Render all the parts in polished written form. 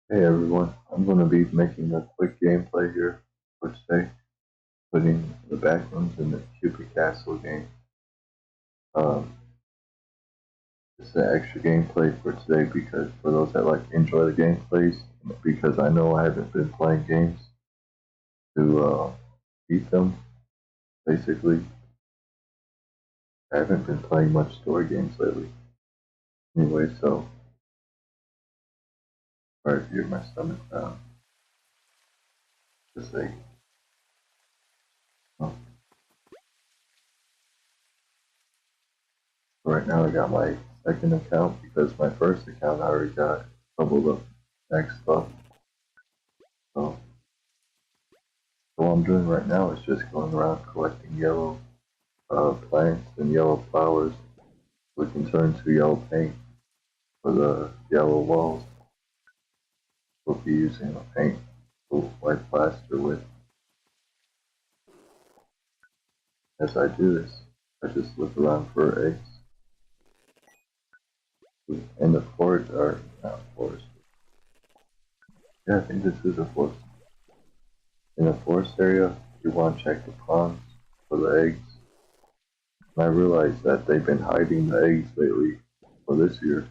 Hey everyone, I'm going to be making a quick gameplay here for today, putting the backrooms in the Cupid Castle game. Um, it's an extra gameplay for today because for those that like enjoy the gameplays, because I know I haven't been playing games to beat them. Basically, I haven't been playing much story games lately. Anyway, so sorry if you hear my stomach down. Just like, oh, right now I got my second account because my first account I already got a couple of next stuff. So what I'm doing right now is just going around collecting yellow plants and yellow flowers. We can turn to yellow paint for the yellow walls. We'll be using a paint white plaster with. As I do this, I just look around for eggs. In the forest, or not forest. Yeah, I think this is a forest. In the forest area, you want to check the ponds for the eggs. And I realized that they've been hiding the eggs lately for this year,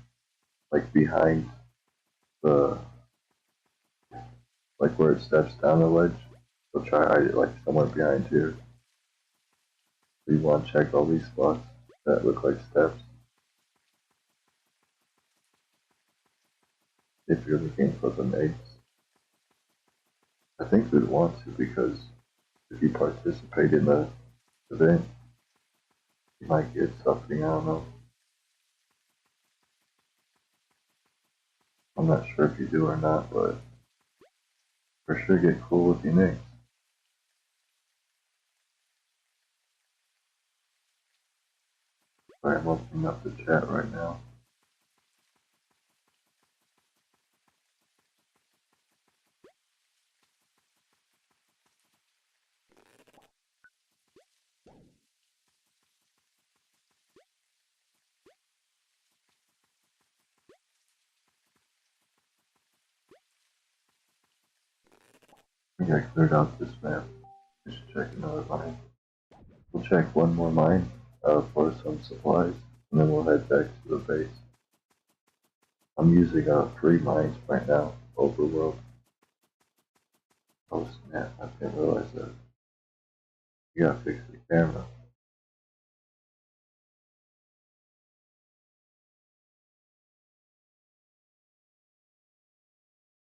like behind the like where it steps down the ledge. They'll try to hide it like somewhere behind here. So you want to check all these spots that look like steps if you're looking for the eggs. I think you'd want to because if you participate in the event, you might get something. I don't know. I'm not sure if you do or not, but for sure get cool looking eggs. Alright, I'm opening up the chat right now. I think I cleared out this map. I should check another mine. We'll check one more mine for some supplies, and then we'll head back to the base. I'm using 3 mines right now, overworld. Oh snap, I didn't realize that. You gotta fix the camera.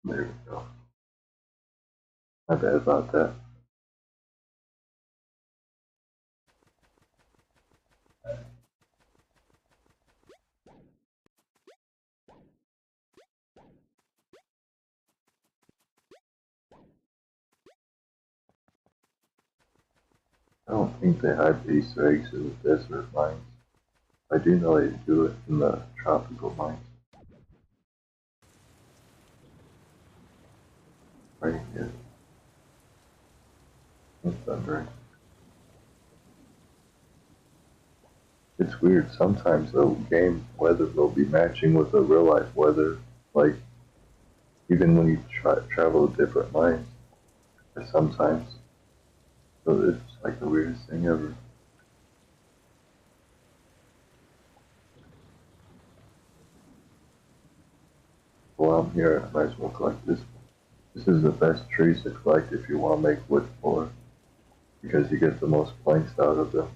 There we go. My bad about that. I don't think they hide the Easter eggs in the desert mines. I do know they do it in the tropical mines. Right here. It's thundering. It's weird. Sometimes the game weather will be matching with the real life weather. Like, even when you travel to different mines. Sometimes. So it's like the weirdest thing ever. While I'm here, I might as well collect this. This is the best trees to collect if you want to make wood for, because you get the most planks out of them.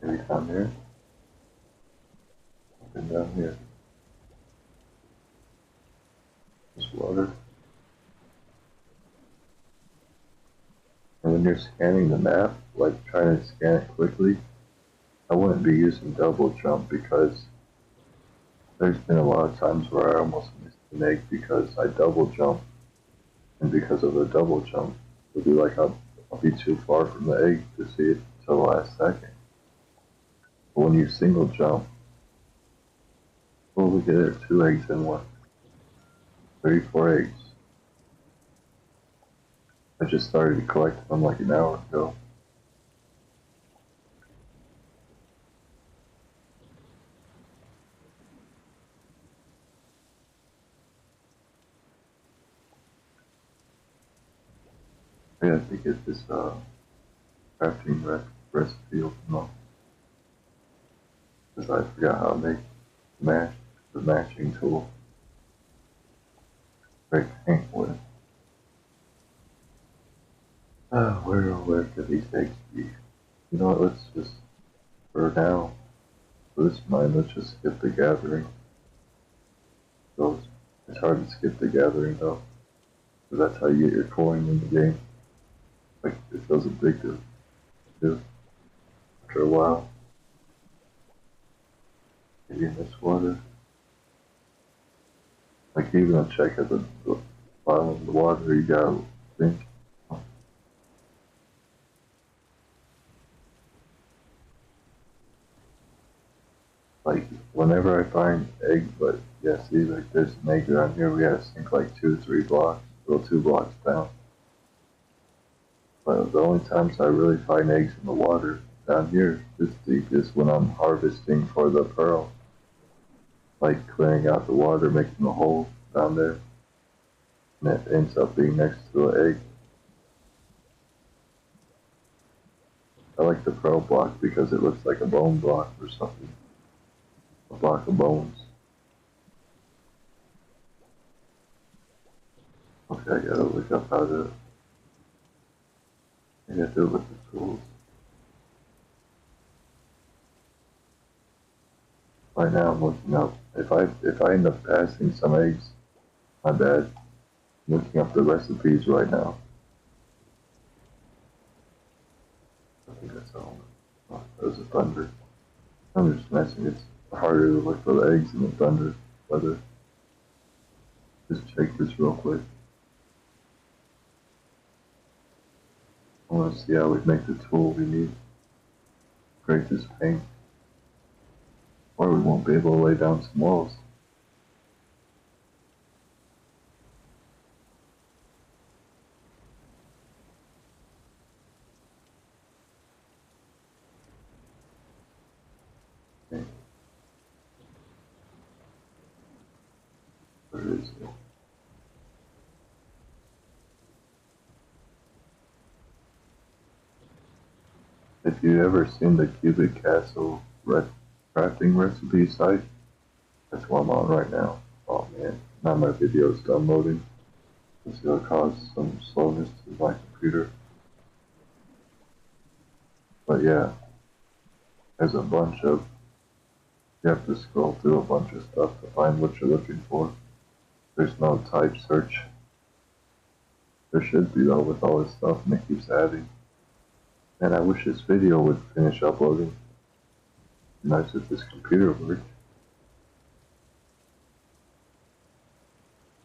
Maybe down here, up and down here. Just water. And when you're scanning the map, like trying to scan it quickly, I wouldn't be using double jump because there's been a lot of times where I almost missed an egg because I double jump, and because of the double jump, it'll be like I'll be too far from the egg to see it till the last second. But when you single jump, Oh, look at it, 2 eggs in one. 34 eggs. I just started collecting them like an hour ago. I have to get this crafting recipe open up because I forgot how to make the matching tool. Break paint with. Where could these eggs be? You know what? Let's just for now. For this mine, let's just skip the gathering. So it's hard to skip the gathering though, because that's how you get your coin in the game. Like it feels addictive too after a while. Maybe in this water. Like even a check at the bottom of the water, you gotta think. Like whenever I find egg, but yeah, see, like there's an egg around here. We gotta sink like 2 or 3 blocks, go 2 blocks down. But the only times I really find eggs in the water down here this deep is when I'm harvesting for the pearl, like clearing out the water, making a hole down there, and it ends up being next to an egg. I like the pearl block because it looks like a bone block or something, a block of bones. Okay, I gotta look up how to. I gotta do it with the tools. Right now I'm looking up. If I end up passing some eggs, my bad. I'm looking up the recipes right now. I think that's all. Oh, that was a thunder. I'm just messing. It's harder to look for the eggs in the thunder weather. Just check this real quick. I want to see how we make the tool we need to create this paint. Or we won't be able to lay down some walls. Okay. Where is it? If you've ever seen the Cubic Castle crafting recipe site, that's what I'm on right now. Oh man, now my video's done loading. It's gonna cause some slowness to my computer. But yeah, there's a bunch of, you have to scroll through a bunch of stuff to find what you're looking for. There's no type search. There should be though with all this stuff and it keeps adding. And I wish this video would finish uploading. Nice if this computer worked.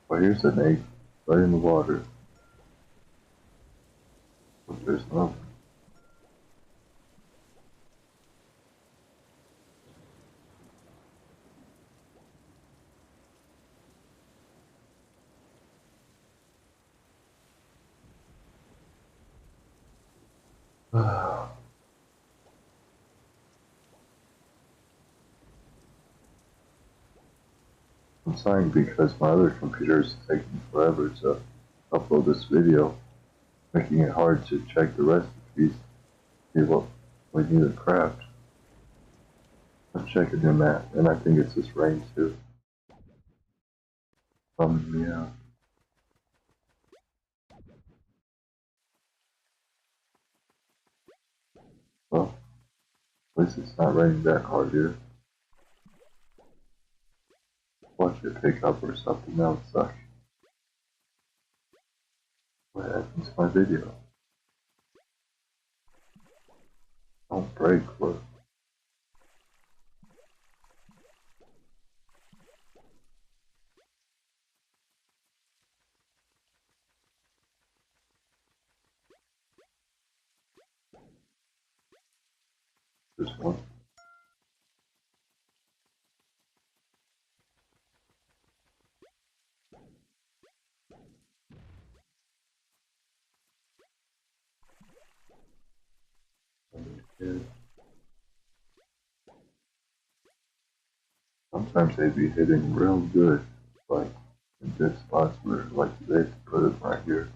Well, here's an egg right in the water. But there's nothing. I'm sighing because my other computer is taking forever to upload this video, making it hard to check the recipes, see what we need to craft. I'm checking in that, and I think it's this rain too. Yeah. Well, at least it's not raining that hard here. Watch it pick up or something, that would suck. What happens to my video? Don't break, look. This one. Yeah. Sometimes they'd be hitting real good, like in good spots where like they have to put it right here.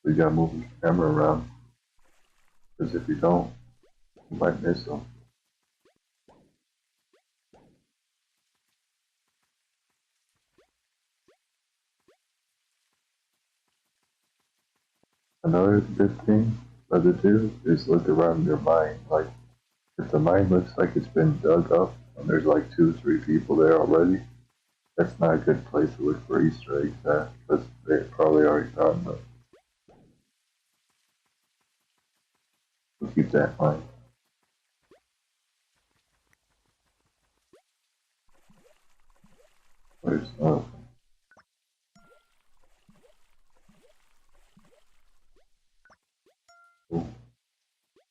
So you gotta move the camera around, because if you don't, you might miss them. Another good thing to do is look around your mine. Like if the mine looks like it's been dug up and there's like 2, 3 people there already, that's not a good place to look for Easter eggs at because they probably already found them. So keep that in mind. There's cool.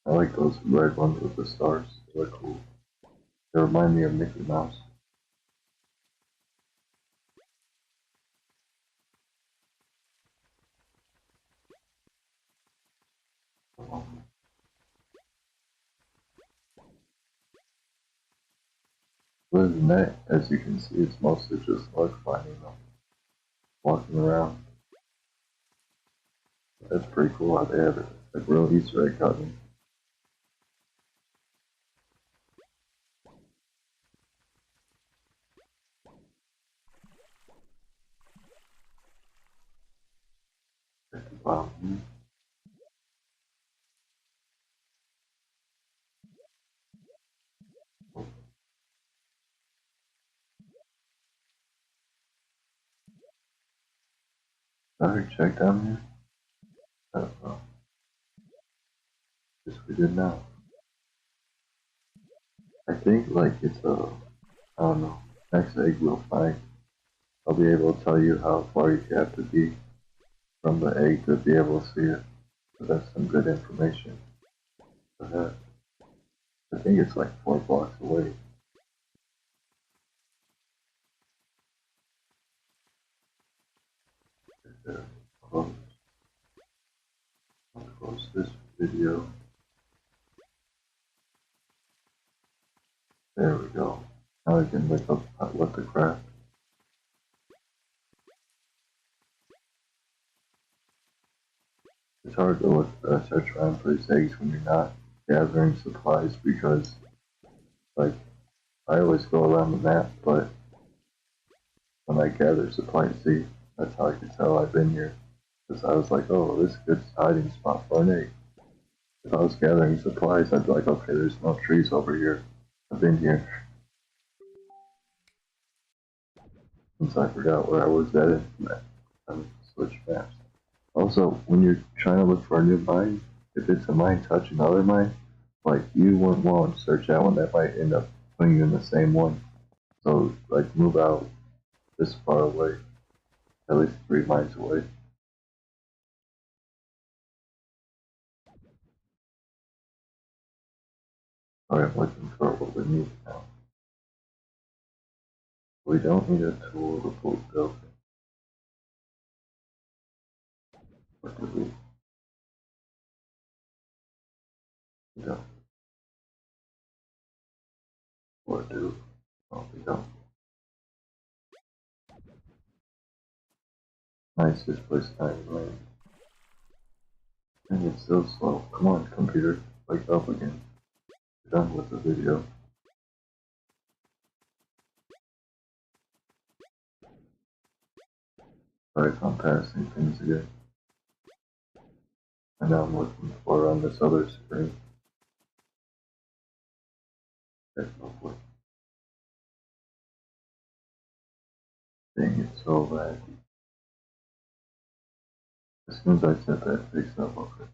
I like those red ones with the stars. They're cool. They remind me of Mickey Mouse. Other than that, as you can see, it's mostly just luck finding them, walking around. That's pretty cool how they have it. Like real Easter egg hunting. Wow. Another check down here? I don't know. Guess we did now. I think like it's a, I don't know. Next egg we'll find. I'll be able to tell you how far you have to be from the egg to be able to see it. So that's some good information for that. I think it's like 4 blocks away. Right there. I'll close this video. There we go. Now I can look up what the craft. It's hard to look, search around for these eggs when you're not gathering supplies because, like, I always go around the map, but when I gather supplies, see, that's how I can tell I've been here. Because I was like, oh, this is a good hiding spot for an egg. If I was gathering supplies, I'd be like, okay, there's no trees over here. I've been here since I forgot where I was at in the map. I'm switch maps. Also, when you're trying to look for a new mine, if it's a mine touching another mine, like you wouldn't want to search that one. That might end up putting you in the same one. So, like, move out this far away, at least 3 miles away. Alright, I'm looking for what we need now. We don't need a tool to pull building. What do we? We don't. What do? Oh, we don't. Nice, this place time lane. And it's still slow. Come on, computer, wake up again. We're done with the video. Sorry if I'm passing things again. And now I'm looking for on this other screen. There's no point. Dang, it's so laggy. As soon as I set that fix up, okay.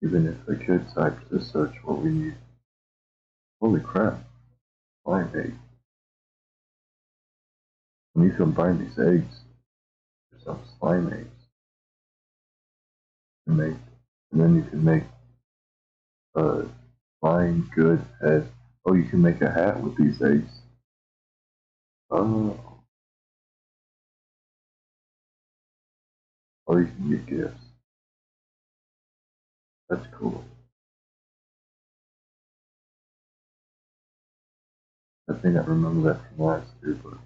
Even if I could type to search what we need. Holy crap, slime egg. When you combine these eggs, there's some slime eggs to make. And then you can make a slime good head. Oh, you can make a hat with these eggs. Oh. or you can get gifts. That's cool. I think I remember that from last year, but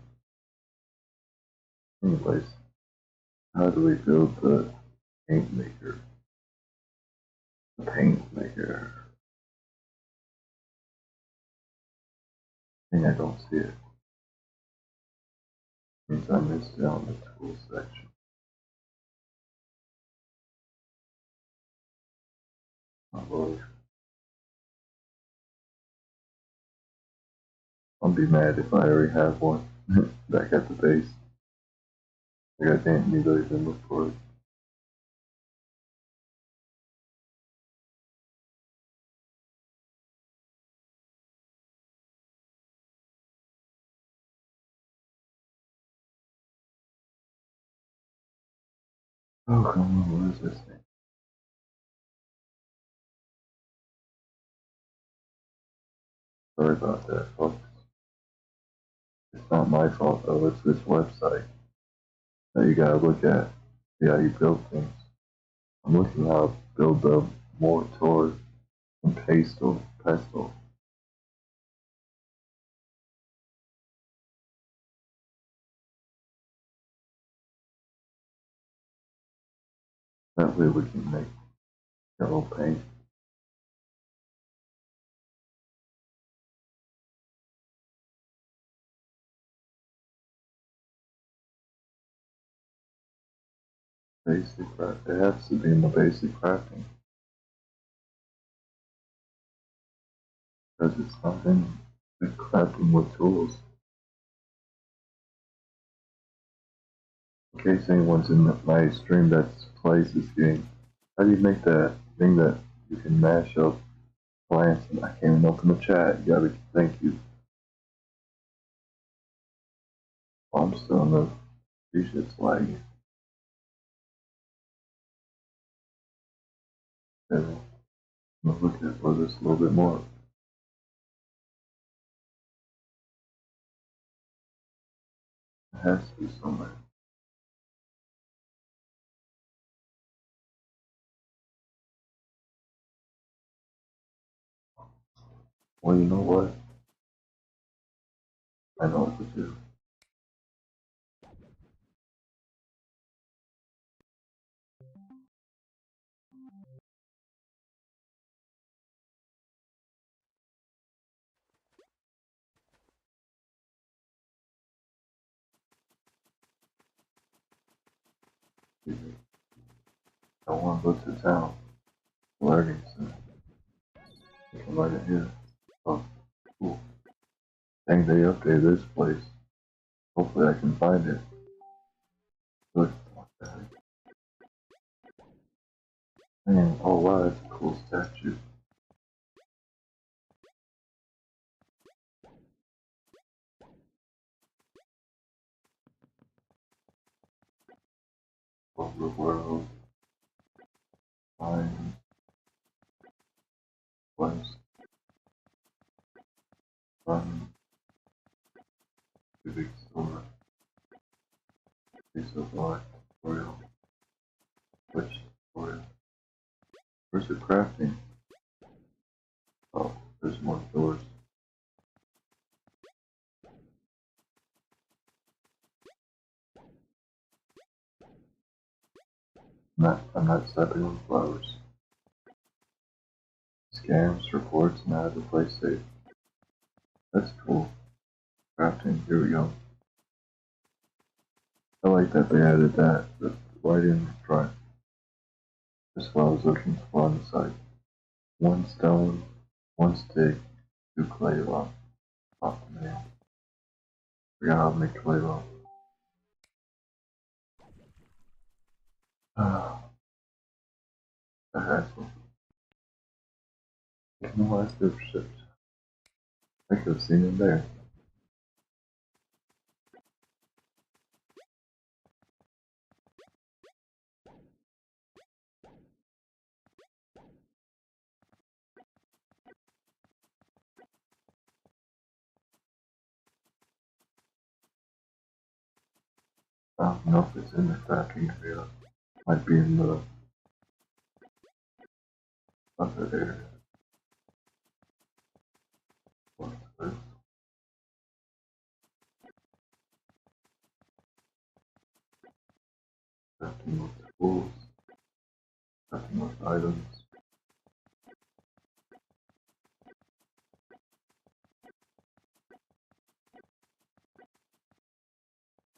anyways, how do we build the paint maker? The paint maker. I think I don't see it. Means I missed it on the tools section. Oh Lord. I'll be mad if I already have one back at the base. Like I didn't need to even look for it. Oh come on, what is this thing? Sorry about that, folks. It's not my fault though, it's this website that you gotta look at. See how you build things. I'm looking how to build the mortar and pestle. That way we can make yellow paint. Basic craft. It has to be in the basic crafting. Because it's not in the crafting with tools. In case anyone's in my stream that plays this game, how do you make that thing that you can mash up plants? And I can't even open the chat. You gotta thank you. I'm still in the shit's lagging. I'm gonna look at for this a little bit more. It has to be somewhere. Well, you know what? I know what to do. I want to go to town. Learning center. I can learn it here. Oh, cool. Dang, they updated this place. Hopefully I can find it. Look, what the heck? Man, oh wow, that's a cool statue. Of the world. Find place. Run. The big store. Piece of art. Tutorial. Which tutorial? Where's the crafting? Oh, there's more doors. I'm not stepping on flowers. Scams, reports, and how to play safe. That's cool. Crafting, here we go. I like that they added that right in front. Just while I was looking for on the site. One stone, one stick, two clay rock. Oh man. Forgot how to make clay rock. Ah, a hassle. No active ships. I could have seen him there. I don't know if it's in the crafting area. Might be in the other area. What's this? Crafting with tools. Crafting with items.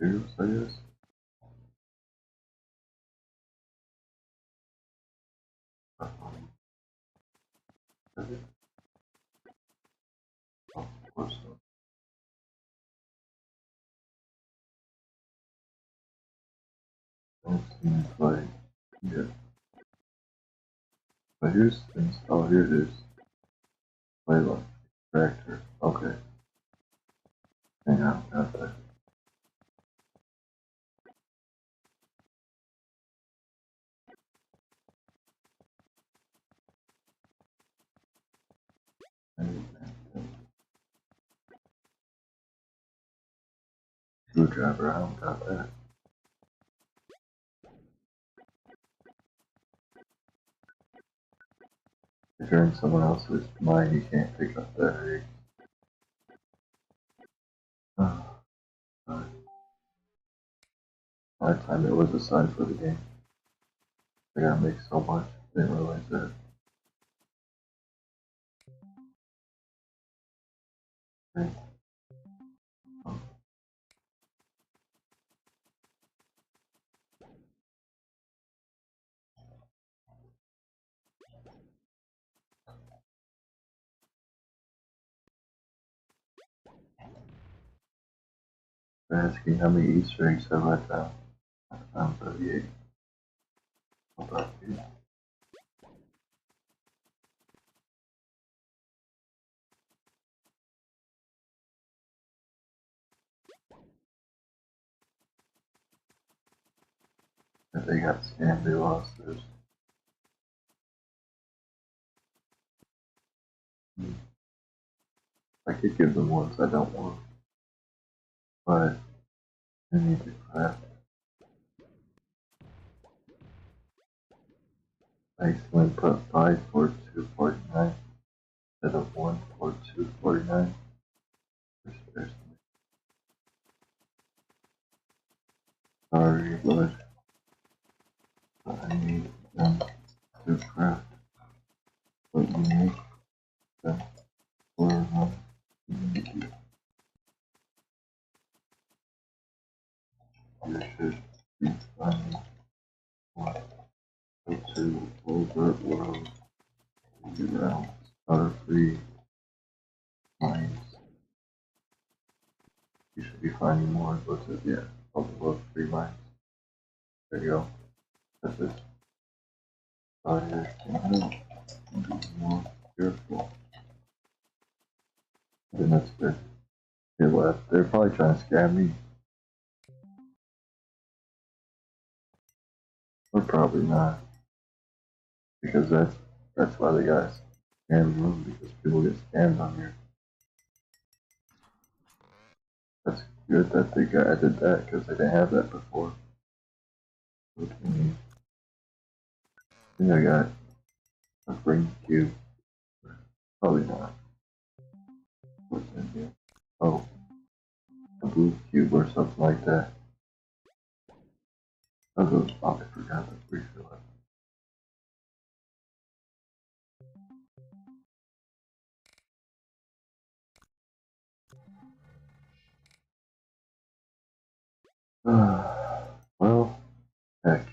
Here's, I guess. Okay. Oh, of course not. Don't seem like yeah. But here's things. Oh, here it is. Playlock. Tractor. Okay. Hang on, got that. Screwdriver, I don't got that. If you're in someone else's mine, you can't pick up that egg. Oh, sorry. That time it was a sign for the game. I gotta make so much. Didn't realize that. Okay. Oh, they're asking how many Easter eggs have I found. I found 38. How about you? If they got scammed, they lost theirs. I could give them ones I don't want, but I need to craft. I accidentally put 5 for 249 instead of 1 for 249. Sorry, but I need them to craft what you make them for you should be finding one or two overworld around Starfree mines. You should be finding more. What's it? Yeah, overworld free mines. There you go. That's it. Fire and be more careful. Then that's good. They left. They're probably trying to scam me. Or probably not. Because that's why they got scam room, because people get scammed on here. That's good that they got added that because they didn't have that before. Okay. I think I got a green cube. Probably not. What's in here? Oh, a blue cube or something like that. I'll go. Oh, I forgot to refill it. Well, heck.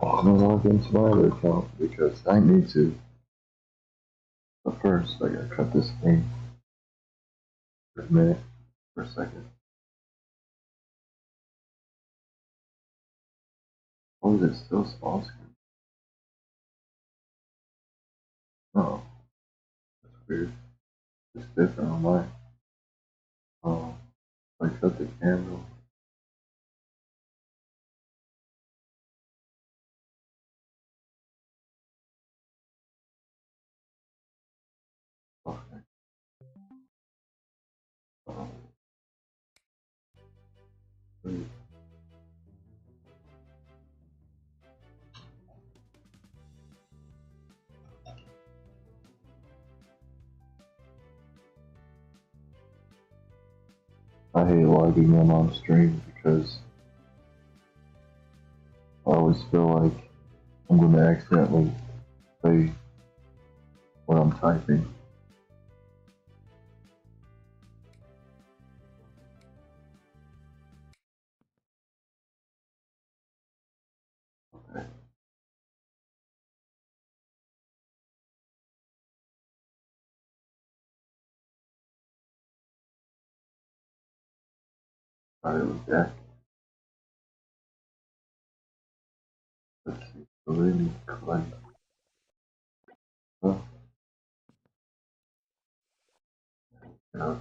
I'm gonna log into my other account because I need to. But first, I gotta cut this thing for a minute, for a second. Oh, is it still small screen? Oh, that's weird. It's different on mine. Oh, I cut the camera. Okay. I hate logging in on stream because I always feel like I'm going to accidentally say what I'm typing. Okay. Started with that. Let's see. Really collect. Oh, yeah.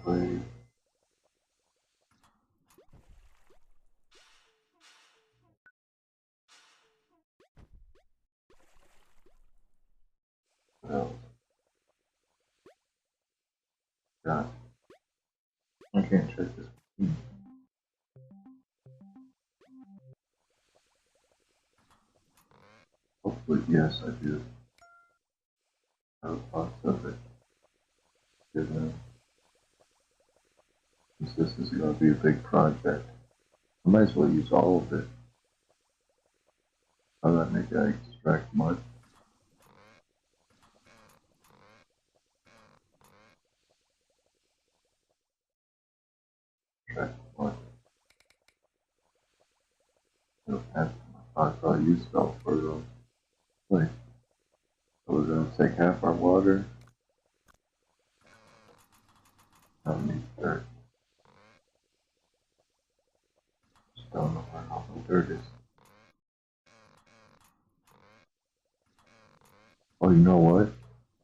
Play. Well, yeah. I can't check this. Hopefully, yes, I do have lots of it. Given since this is going to be a big project, I might as well use all of it. How do I make I extract mud? Extract mud. I don't have. I thought I used it all for the play. So we're going to take half our water. I don't need dirt. Just don't know where all the dirt is. Oh, you know what?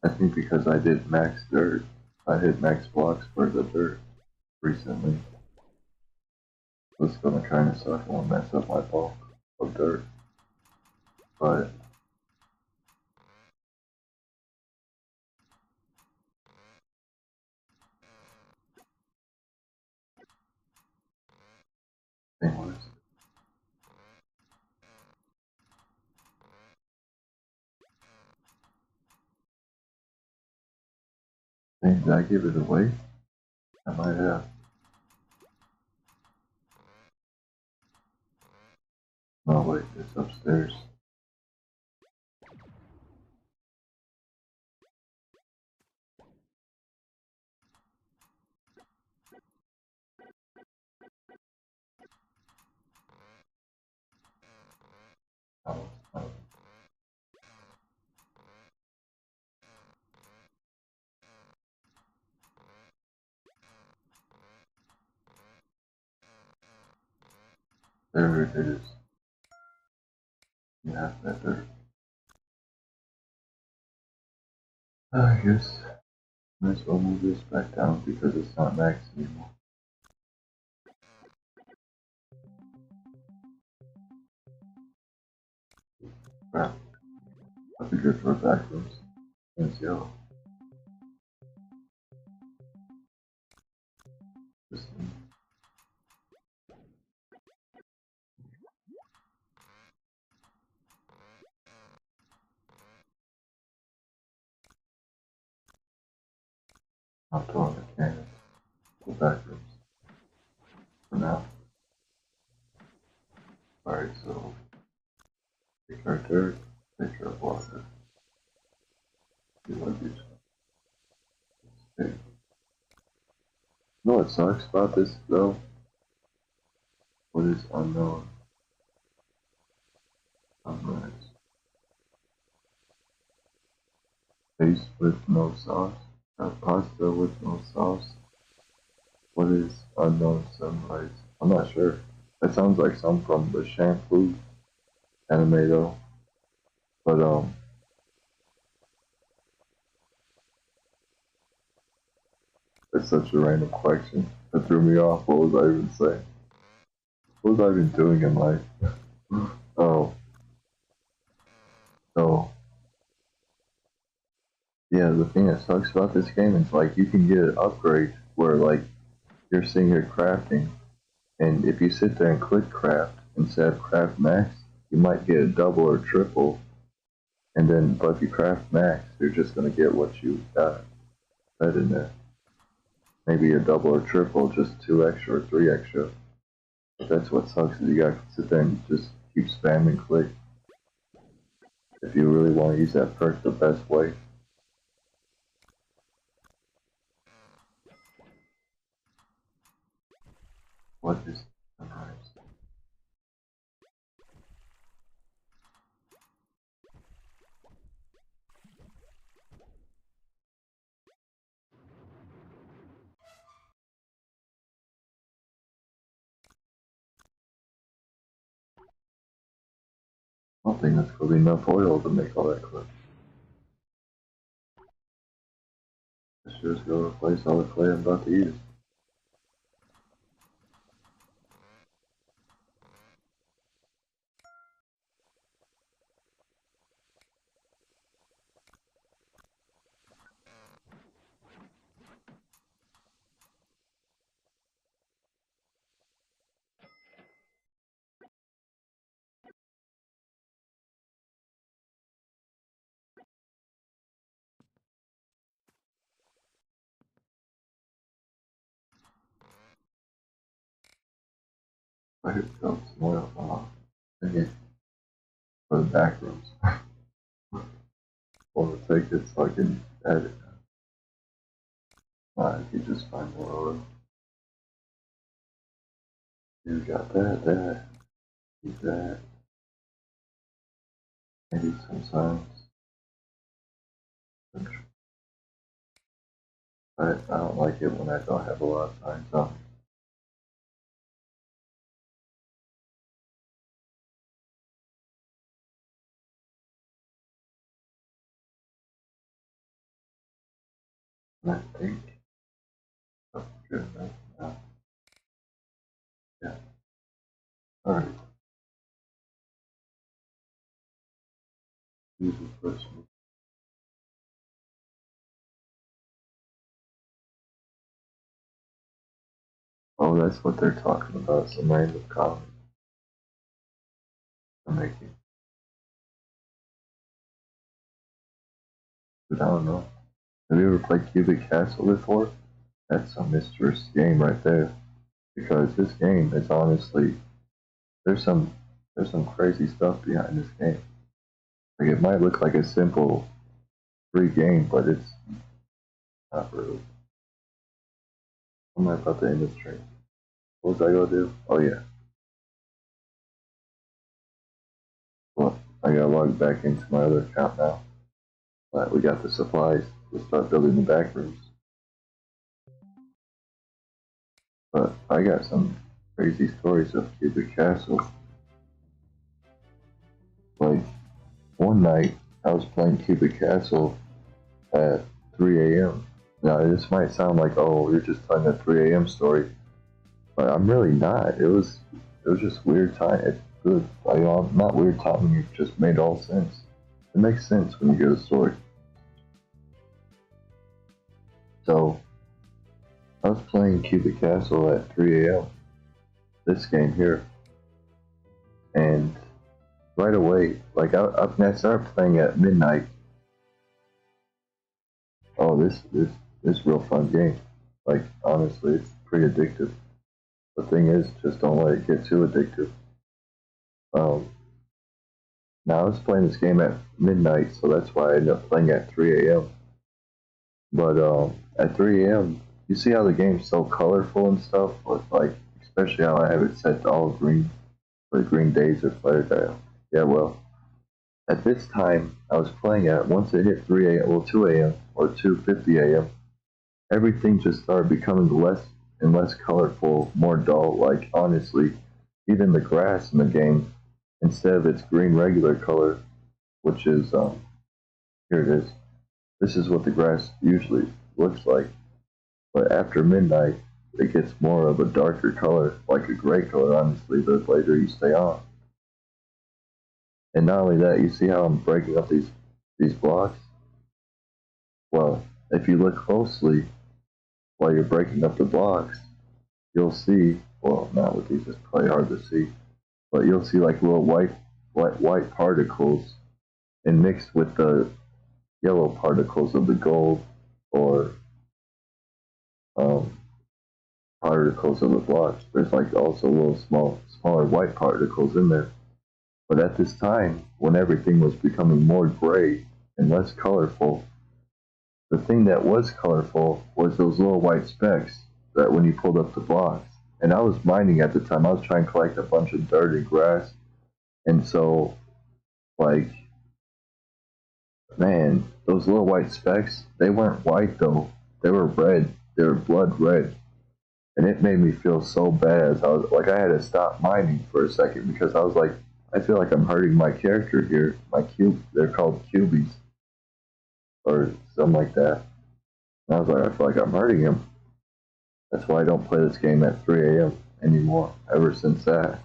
I think because I did max dirt, I hit max blocks for the dirt recently. So it's gonna kind of suck. I won't mess up my bulk of dirt. But anyways, did I give it away? I might have. No, wait, it's upstairs. Oh, oh, there it is. Yeah, that dirt. I guess I might as well move this back down because it's not max anymore. Crap. I'll be good for backrooms. It's yellow. This thing. I'm throwing the cannons. The backrooms. For now. Alright, so take our dirt, take our water. Do what you okay. You know what sucks about this though? What is unknown? Sunrise. Paste with no sauce. Pasta with no sauce. What is unknown sunrise? I'm not sure. That sounds like some from the shampoo anime though. But it's such a random question. That threw me off. What was I even saying? What was I even doing in life? Oh, so Yeah, the thing that sucks about this game is like you can get an upgrade where like you're sitting here crafting, and if you sit there and click craft instead of craft max, you might get a double or triple. And then, but if you craft max, you're just gonna get what you got fed in there. Maybe a double or triple, just 2 extra or 3 extra. But that's what sucks is you gotta sit there and just keep spamming click if you really want to use that perk the best way. What is sunrise? I don't think that's gonna be enough oil to make all that clip. Let's just go replace all the clay I'm about to use. I could dump some oil thingy for the back rooms. Or take it so I can add it. I could just find more oil. You got that, need that. Maybe some signs. But I don't like it when I don't have a lot of signs on. And I think that's good enough now. Yeah. Alright. Use the first one. Oh, that's what they're talking about. Some random comment I'm making. But I don't know. Have you ever played Cubic Castle before? That's a mysterious game right there. Because this game is honestly there's some there's some crazy stuff behind this game. Like it might look like a simple free game, but it's not really. I'm not about to end this stream. What was I gonna do? Oh yeah. Well, I gotta log back into my other account now. But we got the supplies to start building the back rooms. But I got some crazy stories of Cubic Castle. Like one night I was playing Cubic Castle at 3 a.m. Now this might sound like, oh, you're just telling a 3 a.m. story, but I'm really not. It was just weird time. It's good. Like, not weird timing. It just made all sense. It makes sense when you get a story. So I was playing Cubic Castle at 3 a.m. This game here, and right away, like I started playing at midnight. Oh, this real fun game. Like honestly, it's pretty addictive. The thing is, just don't let it get too addictive. Um, Now I was playing this game at midnight, so that's why I ended up playing at 3 a.m. But at 3 a.m., you see how the game's so colorful and stuff, with like especially how I have it set to all green, where green days are flared out. Yeah, well, at this time I was playing at once it hit 3 a.m. well 2 a.m. or 2:50 a.m. Everything just started becoming less and less colorful, more dull. Like honestly, even the grass in the game, instead of its green regular color, which is here it is. This is what the grass usually looks like. But after midnight, it gets more of a darker color, like a gray color, honestly, the later you stay on. And not only that, you see how I'm breaking up these blocks? Well, if you look closely while you're breaking up the blocks, you'll see, well, not with these, it's probably hard to see, but you'll see like little white particles and mixed with the yellow particles of the gold or um, particles of the blocks. There's like also little smaller white particles in there. But at this time, when everything was becoming more gray and less colorful, the thing that was colorful was those little white specks that when you pulled up the blocks. And I was mining at the time. I was trying to collect a bunch of dirt and grass. And so, like, man, those little white specks, they weren't white though. They were red. They were blood red. And it made me feel so bad. I was like, I had to stop mining for a second because I was like, I feel like I'm hurting my character here. My cube, they're called cubies or something like that. And I was like, I feel like I'm hurting him. That's why I don't play this game at 3 a.m. anymore. Ever since that,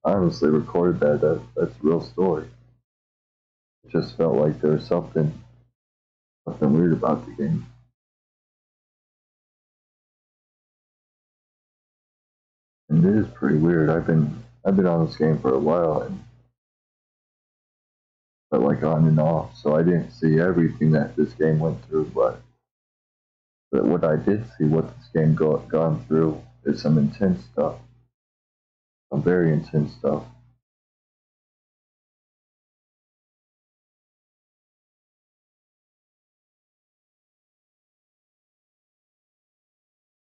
I honestly recorded that. That's a real story. It just felt like there was something weird about the game. And it is pretty weird. I've been on this game for a while and but like on and off, so I didn't see everything that this game went through, but what I did see, what this game gone through, is some intense stuff, some very intense stuff.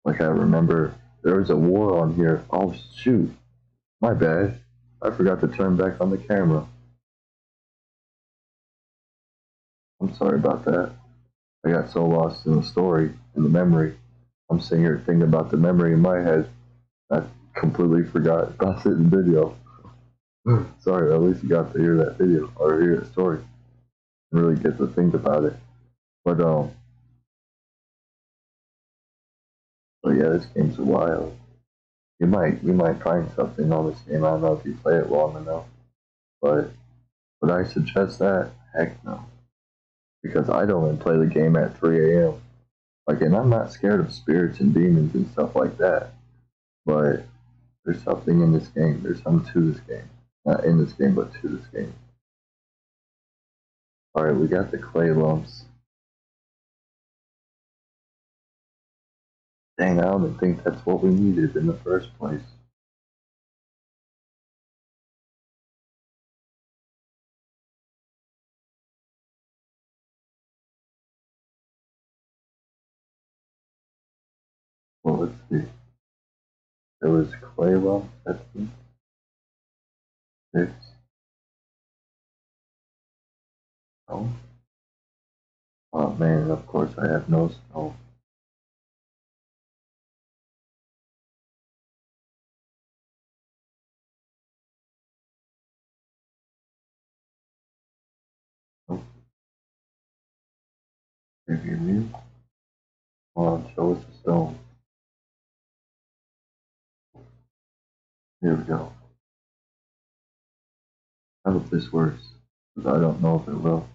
Like I remember there was a war on here. Oh shoot, my bad. I forgot to turn back on the camera. I'm sorry about that. I got so lost in the story, in the memory. I'm sitting here thinking about the memory in my head. I completely forgot about it in video. Sorry, at least you got to hear that video or hear the story and really get to think about it. But but yeah, this game's wild. You might find something on this game. I don't know if you play it long enough, but would I suggest that? Heck no, because I don't even play the game at 3 a.m. Like, and I'm not scared of spirits and demons and stuff like that. But there's something in this game. There's something to this game. Not in this game, but to this game. All right, we got the clay lumps. Dang, I don't even think that's what we needed in the first place. Well, let's see. There was clay lumps. That's six. Oh, oh man, of course I have no stone. Oh, if you mute, come on, show us the stone. Here we go. I hope this works, because I don't know if it will.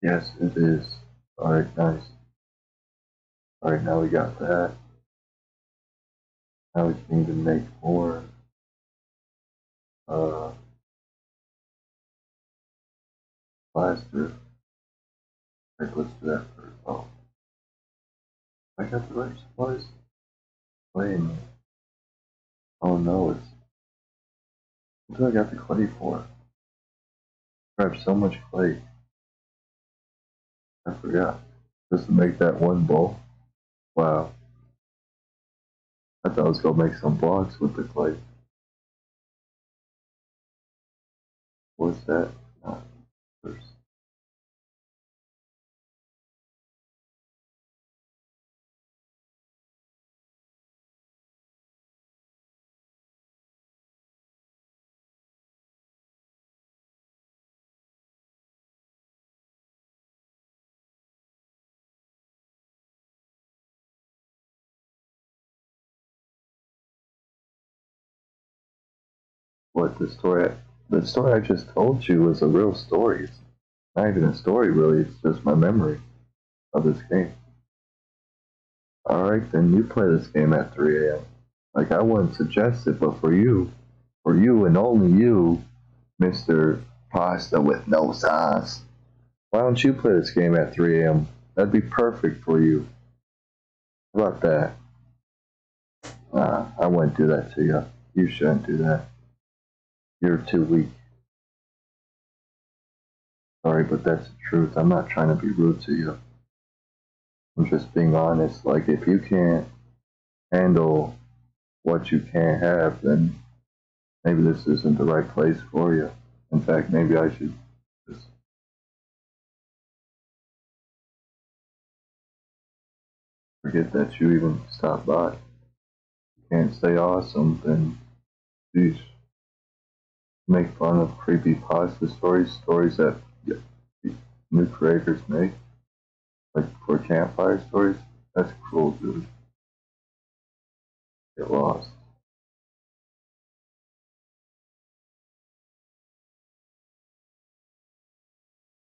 Yes, it is. Alright, nice. Alright, now we got that. Now we can even make more uh, plaster. Alright, let's do that first. Oh, I got the right supplies. Clay. Oh no, what do I got the clay for? I have so much clay. I forgot. Just to make that one bowl? Wow. I thought I was gonna make some blocks with the clay. What's that? Not first. What the story I just told you was a real story. It's not even a story really, it's just my memory of this game. Alright, then you play this game at 3 a.m. Like, I wouldn't suggest it, but for you and only you, Mr. Pasta with no sauce, why don't you play this game at 3 a.m.? That'd be perfect for you. How about that? I wouldn't do that to you. You shouldn't do that. You're too weak. Sorry, but that's the truth. I'm not trying to be rude to you. I'm just being honest. Like, if you can't handle what you can't have, then maybe this isn't the right place for you. In fact, maybe I should just forget that you even stopped by. You can't stay awesome, then geez, make fun of creepy pasta stories that new creators make, like for campfire stories. That's cruel, dude. Get lost.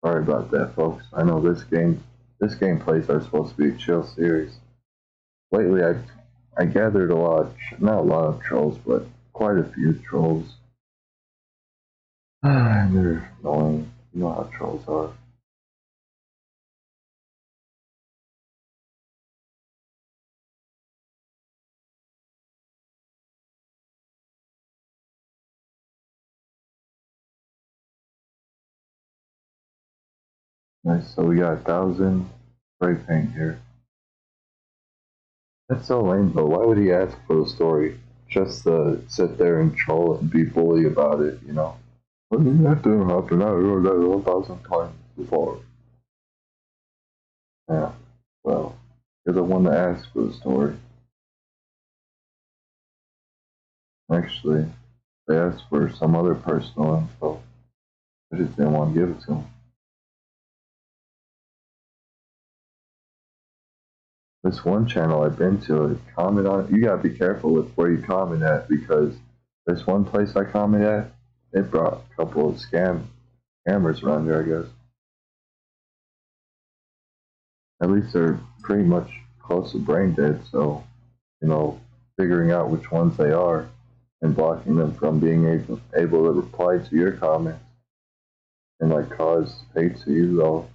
Sorry about that, folks. I know this gameplays are supposed to be a chill series. Lately, I gathered not a lot of trolls, but quite a few trolls. And they're annoying. You know how trolls are. Nice. So we got 1,000 spray paint here. That's so lame, though. Why would he ask for the story? Just to sit there and troll and be bully about it, you know? What did that do happen? I heard that 1,000 times before. Yeah. Well, you're the one that asked for the story. Actually, they asked for some other personal info. I just didn't want to give it to them. This one channel I've been to, comment on it. You gotta be careful with where you comment at because this one place I comment at, they brought a couple of scammers around here, I guess. At least they're pretty much close to brain dead, so, you know, figuring out which ones they are and blocking them from being able to reply to your comments and like cause hate to you,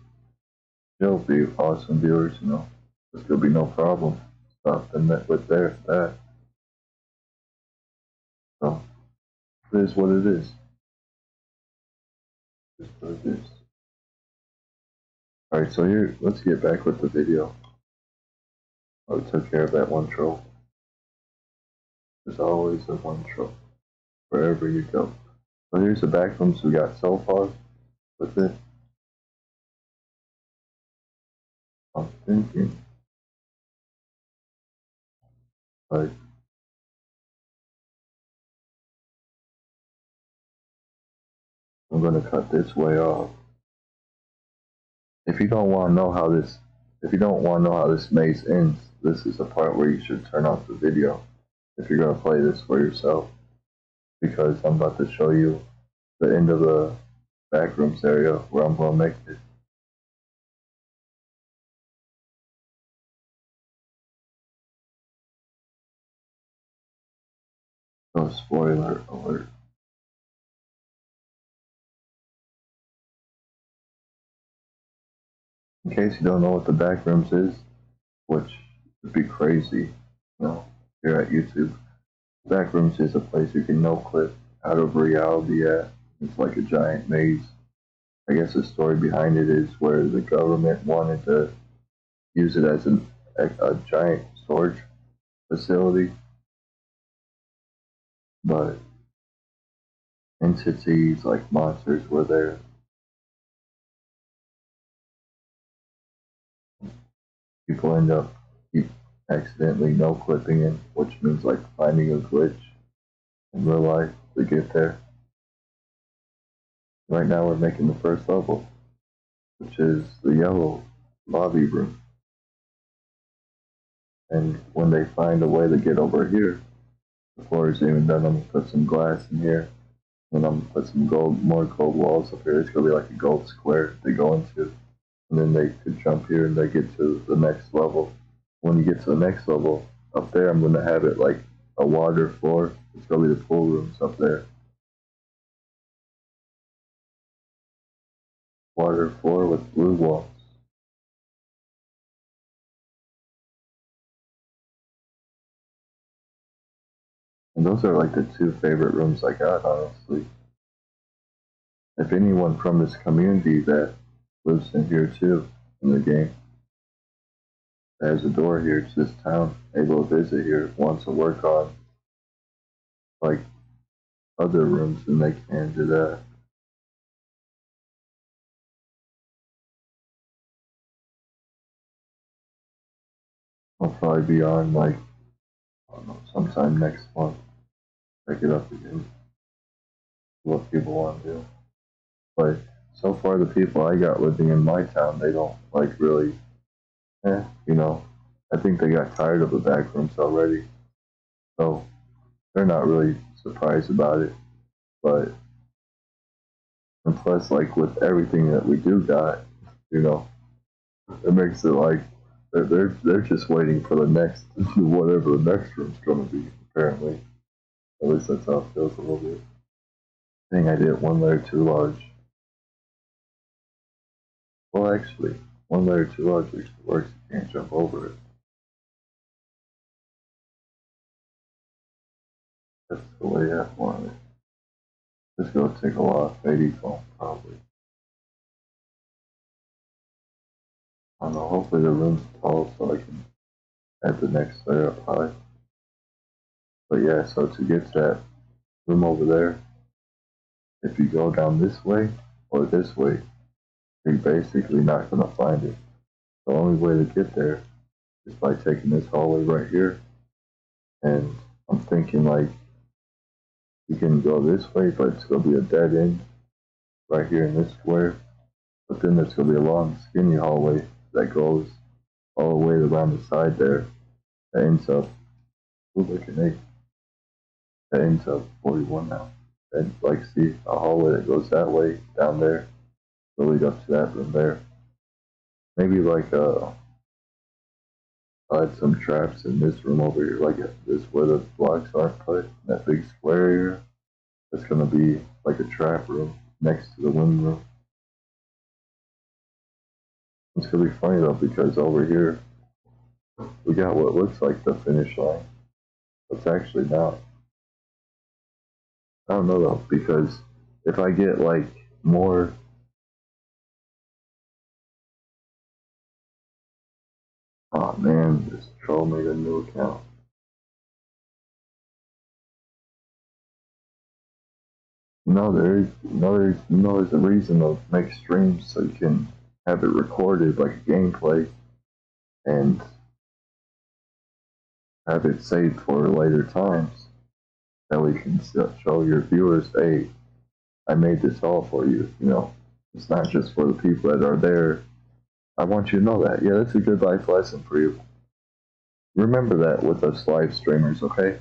they'll be awesome viewers, you know. There's gonna be no problem stopping that with that. So it is what it is. It's what it is. Alright, so here let's get back with the video. Oh, we took care of that one troll. There's always a one troll wherever you go. So here's the backrooms we got so far with it. I'm thinking like I'm gonna cut this way off. If you don't want to know how this maze ends, this is the part where you should turn off the video if you're gonna play this for yourself, because I'm about to show you the end of the backrooms area where I'm gonna make it. So spoiler alert. In case you don't know what the backrooms is, which would be crazy, you know, here at YouTube. Backrooms is a place you can no clip out of reality at. It's like a giant maze. I guess the story behind it is where the government wanted to use it as a giant storage facility, but entities like monsters were there. People end up accidentally no clipping it, which means like finding a glitch in real life to get there. Right now we're making the first level, which is the yellow lobby room. And when they find a way to get over here, the floor is even done, I'm gonna put some glass in here And I'm gonna put some more gold walls up here. It's gonna be like a gold square they go into, and then they could jump here and they get to the next level. When you get to the next level up there, I'm gonna have it like a water floor. It's gonna be the pool rooms up there. Water floor with blue walls. And those are like the two favorite rooms I got, honestly. If anyone from this community that lives in here too, in the game, has a door here to this town, able to visit here, wants to work on like other rooms, then they can do that. I'll probably be on like, I don't know, sometime next month. Pick it up again. What people want to do. But so far the people I got living in my town, they don't like really, you know, I think they got tired of the back rooms already. So they're not really surprised about it. But and plus, like with everything that we do got, you know, it makes it like they're just waiting for the next whatever the next room's gonna be. Apparently, at least that's how it feels a little bit. I think I did one layer too large. Well, actually, one layer too large actually works. You can't jump over it. That's the way I want it. It's gonna take a lot of fading foam, probably. I don't know. Hopefully the room's tall so I can add the next layer up high. But yeah, so to get to that room over there, if you go down this way or this way, you're basically not gonna find it. The only way to get there is by taking this hallway right here. And I'm thinking like you can go this way, but it's gonna be a dead end right here in this square. But then there's gonna be a long, skinny hallway that goes all the way around the side there. That ends up, ooh, look at me. That ends up 41 now. And like, see a hallway that goes that way down there, will lead up to that room there. Maybe like add some traps in this room over here, like this where the blocks aren't put. That big square here, that's gonna be like a trap room next to the wind room. It's gonna be funny though because over here we got what looks like the finish line. It's actually not. I don't know though, because if I get like more, oh man, this troll made a new account. There's a reason to make streams so you can have it recorded like a gameplay and have it saved for later times. That way you can show your viewers, hey, I made this all for you. You know, it's not just for the people that are there. I want you to know that. Yeah, that's a good life lesson for you. Remember that with us live streamers, okay?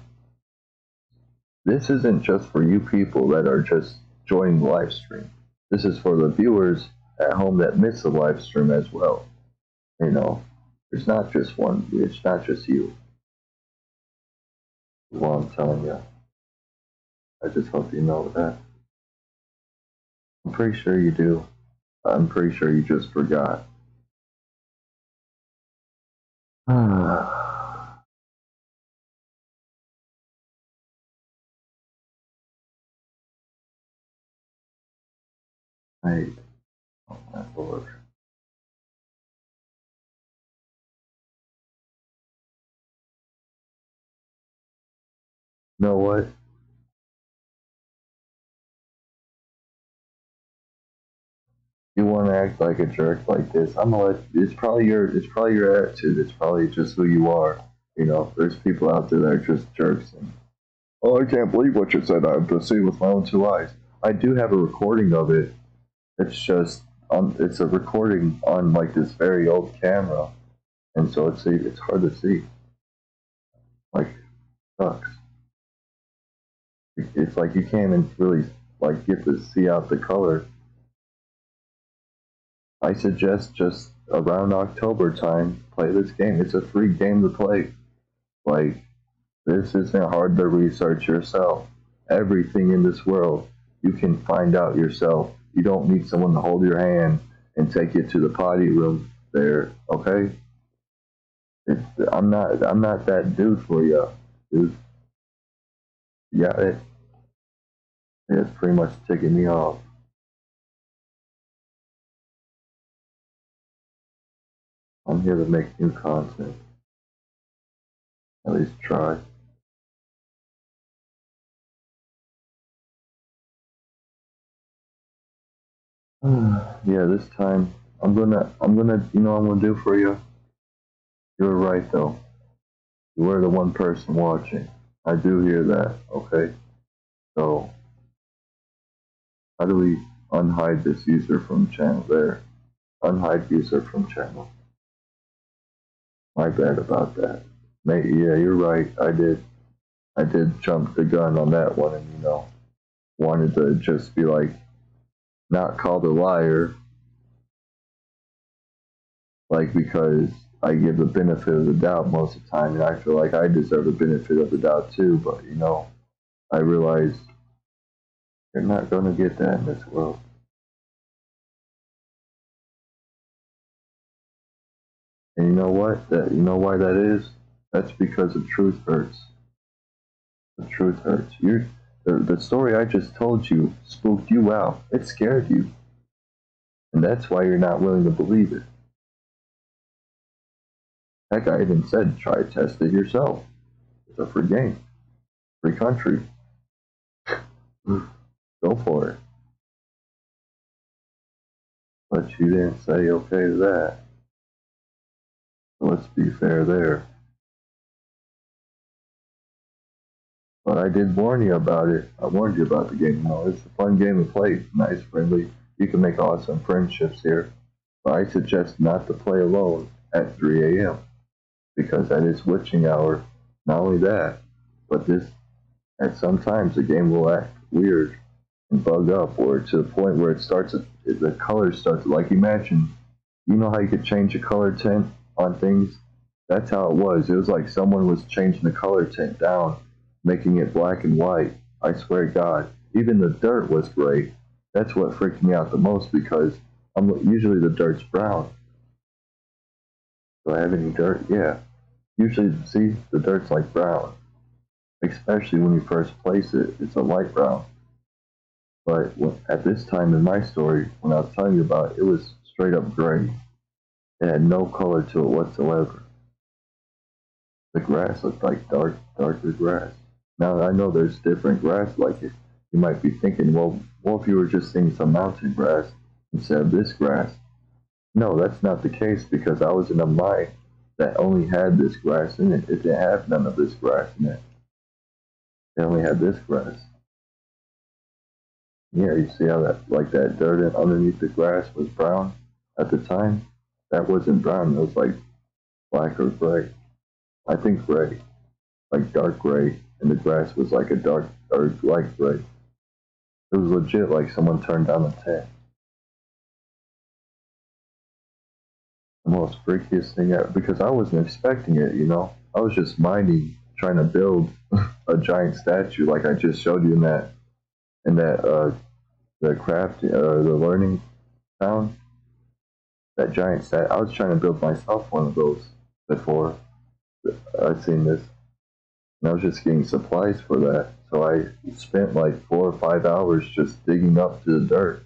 This isn't just for you people that are just joining the live stream. This is for the viewers at home that miss the live stream as well. You know, it's not just one, it's not just you. Well, I'm telling you. I just hope you know that. I'm pretty sure you do. I'm pretty sure you just forgot. Hey, oh my lord. You know what? You want to act like a jerk like this? I'm gonna let. It's probably your attitude. It's probably just who you are. You know, there's people out there that are just jerks. And oh, I can't believe what you said. I've just seen with my own two eyes. I do have a recording of it. It's just it's a recording on like this very old camera, and so it's hard to see. Like sucks. It's like you can't even really like get to see out the color, I suggest just around October time, play this game. It's a free game to play. Like, this isn't hard to research yourself. Everything in this world you can find out yourself. You don't need someone to hold your hand and take you to the potty room there, okay? It's, I'm not that dude for you, dude. Yeah, it's pretty much ticking me off. I'm here to make new content. At least try. Yeah, this time you know what I'm gonna do for you? You were right though. You were the one person watching. I do hear that, okay? So, how do we unhide this user from channel there? Unhide user from channel. My bad about that. Yeah, you're right. I did jump the gun on that one and wanted to just be like not called a liar, like because I give the benefit of the doubt most of the time, and I feel like I deserve the benefit of the doubt too. But I realize you're not gonna get that in this world. And you know what? You know why that is? That's because the truth hurts. The truth hurts. The story I just told you spooked you out. It scared you, and that's why you're not willing to believe it. Heck, I even said try test it yourself. It's a free game, free country. Go for it. But you didn't say okay to that. So let's be fair there. But I did warn you about it. I warned you about the game. It's a fun game to play. Nice, friendly. You can make awesome friendships here. But I suggest not to play alone at 3 a.m. because that is witching hour. Not only that, but at sometimes the game will act weird and bug up, or to the point where the colors start to, like, imagine, how you could change a color tint on things? That's how it was. It was like someone was changing the color tint down, making it black and white. I swear to God. Even the dirt was gray. That's what freaked me out the most because usually the dirt's brown. Do I have any dirt? Yeah. Usually, see, the dirt's like brown. Especially when you first place it, it's a light brown. But at this time in my story, when I was telling you about it, it was straight up gray. It had no color to it whatsoever. The grass looked like darker grass. Now I know there's different grass like it. You might be thinking, well, if you were just seeing some mountain grass instead of this grass. No, that's not the case because I was in a mine that only had this grass in it. It didn't have none of this grass in it. It only had this grass. Yeah, you see how that dirt underneath the grass was brown at the time? That wasn't brown. It was like black or gray. I think gray, like dark gray, and the grass was like a dark or light gray. It was legit like someone turned down the tent. The most freakiest thing ever because I wasn't expecting it. I was just mining, trying to build a giant statue like I just showed you in that the craft the learning town. That giant statue. I was trying to build myself one of those before I'd seen this. And I was just getting supplies for that. So I spent like 4 or 5 hours just digging up to the dirt.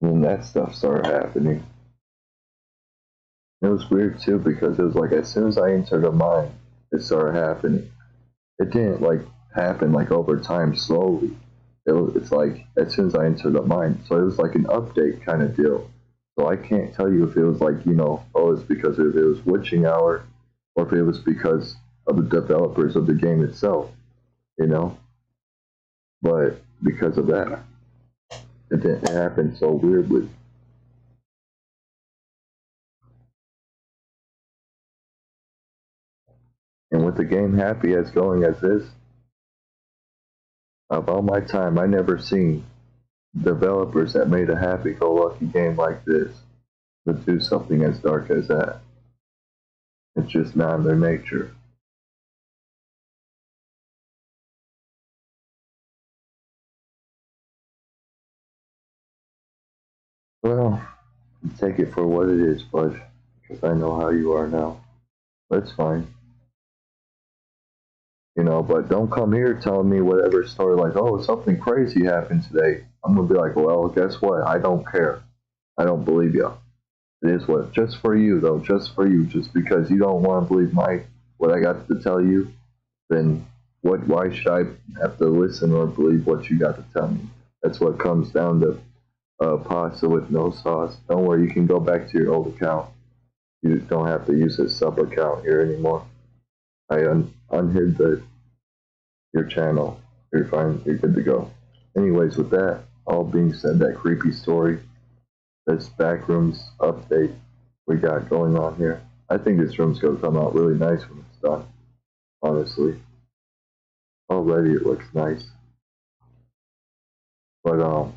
And that stuff started happening. It was weird too because it was like as soon as I entered a mine, it started happening. It didn't like happen like over time slowly. It's like as soon as I entered the mine. So it was like an update kind of deal. So I can't tell you if it was like, oh, it's because it was witching hour or if it was because of the developers of the game itself, you know? But because of that, it didn't happen so weirdly. And with the game happy as going as this, Of all my time, I never seen developers that made a happy-go-lucky game like this would do something as dark as that. It's just not in their nature. Well, take it for what it is, bud, because I know how you are now. That's fine. But don't come here telling me whatever story like, oh, something crazy happened today. I'm gonna be like, well, guess what? I don't care. I don't believe you. It is what, just for you though, just for you, just because you don't want to believe what I got to tell you, then why should I have to listen or believe what you got to tell me? That's what comes down to pasta with no sauce. Don't worry, you can go back to your old account. You don't have to use a sub account here anymore. I unhid your channel. You're fine. You're good to go. Anyways, with that all being said, that creepy story, this backrooms update we got going on here, I think this room's gonna come out really nice when it's done. Honestly, already it looks nice. But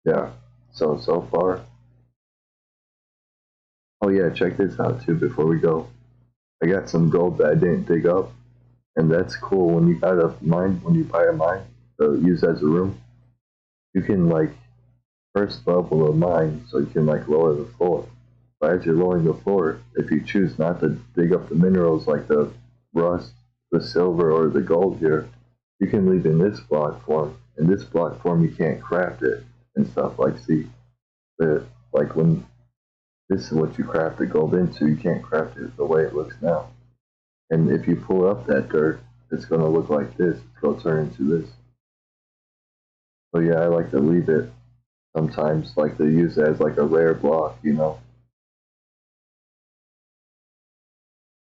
yeah. So far. Oh yeah, check this out too. Before we go, I got some gold that I didn't dig up, and that's cool. When you got a mine, when you buy a mine to use as a room, you can like first level of mine, so you can like lower the floor. But as you're lowering the floor, if you choose not to dig up the minerals like the rust, the silver, or the gold here, you can leave in this block form. In this block form, you can't craft it and stuff. Like, see, like when this is what you craft the gold into, you can't craft it the way it looks now. And if you pull up that dirt, it's going to look like this. It's going to turn into this. So yeah, I like to leave it sometimes, like to use it as like a rare block.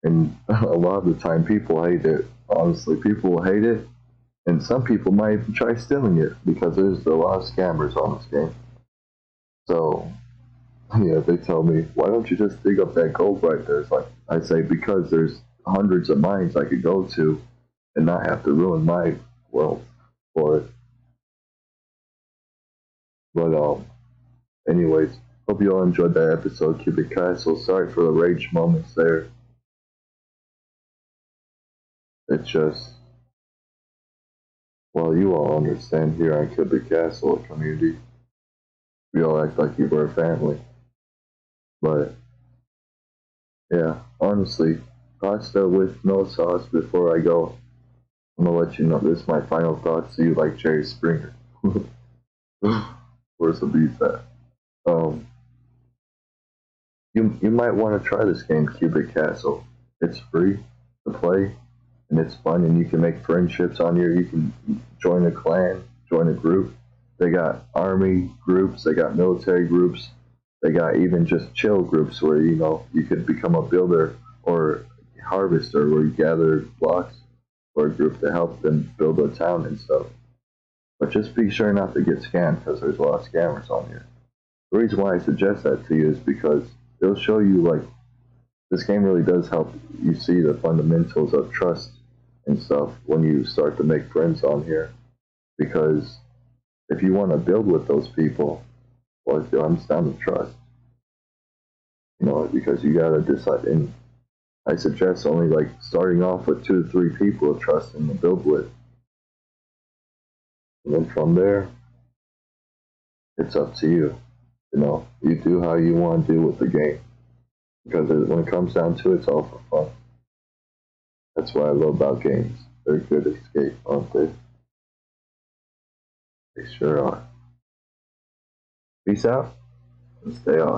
And a lot of the time, people hate it. Honestly, people will hate it, and some people might even try stealing it because there's a lot of scammers on this game. So yeah, they tell me, why don't you just dig up that gold right there? It's like I say, because there's hundreds of mines I could go to and not have to ruin my wealth for it. But anyways, hope you all enjoyed that episode, Cubic Castle. Sorry for the rage moments there. It's just, well, you all understand here on Cubic Castle community, we all act like we were a family. But yeah, honestly, pasta with no sauce before I go. I'm gonna let you know this is my final thoughts to you, like Jerry Springer. Where's the beef at? Um, you might want to try this game, Cubic Castle. It's free to play, and it's fun, and you can make friendships on here. You can join a clan, join a group. They got army groups, they got military groups, they got even just chill groups where you could become a builder or harvester, where you gather blocks for a group to help them build a town and stuff. But just be sure not to get scammed because there's a lot of scammers on here. The reason why I suggest that to you is because it'll show you like this game really does help you see the fundamentals of trust and stuff when you start to make friends on here. Because if you want to build with those people, well, it comes down to trust. Because you gotta decide. And I suggest only like starting off with 2 to 3 people to trust and to build with, and then from there, it's up to you. You do how you want to do with the game. Because when it comes down to it, it's all for fun. That's what I love about games. They're a good escape, aren't they? They sure are. Peace out and stay on.